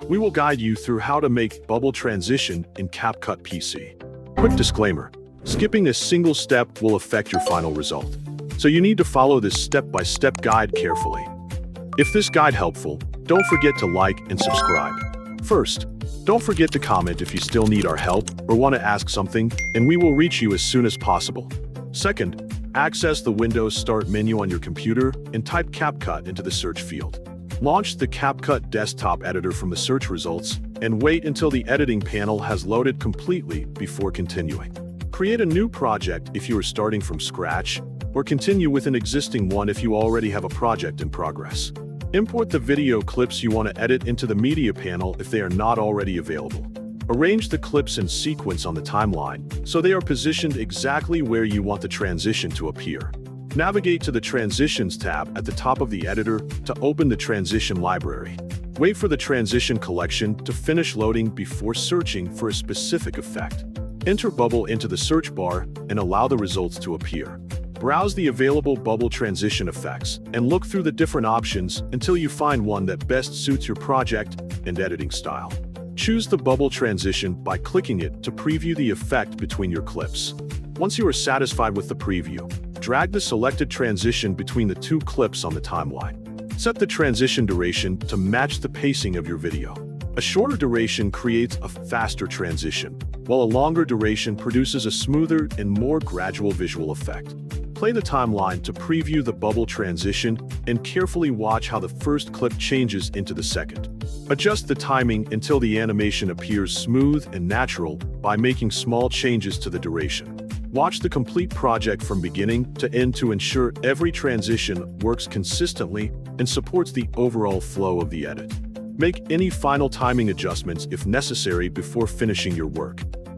We will guide you through how to make bubble transition in CapCut PC. Quick disclaimer, skipping a single step will affect your final result, so you need to follow this step-by-step guide carefully. If this guide helpful, don't forget to like and subscribe. First, don't forget to comment if you still need our help or want to ask something, and we will reach you as soon as possible. Second, access the Windows Start menu on your computer and type CapCut into the search field. Launch the CapCut desktop editor from the search results and wait until the editing panel has loaded completely before continuing. Create a new project if you are starting from scratch, or continue with an existing one if you already have a project in progress. Import the video clips you want to edit into the media panel if they are not already available. Arrange the clips in sequence on the timeline so they are positioned exactly where you want the transition to appear. Navigate to the Transitions tab at the top of the editor to open the transition library. Wait for the transition collection to finish loading before searching for a specific effect. Enter bubble into the search bar and allow the results to appear. Browse the available bubble transition effects and look through the different options until you find one that best suits your project and editing style. Choose the bubble transition by clicking it to preview the effect between your clips. Once you are satisfied with the preview, drag the selected transition between the two clips on the timeline. Set the transition duration to match the pacing of your video. A shorter duration creates a faster transition, while a longer duration produces a smoother and more gradual visual effect. Play the timeline to preview the bubble transition and carefully watch how the first clip changes into the second. Adjust the timing until the animation appears smooth and natural by making small changes to the duration. Watch the complete project from beginning to end to ensure every transition works consistently and supports the overall flow of the edit. Make any final timing adjustments if necessary before finishing your work.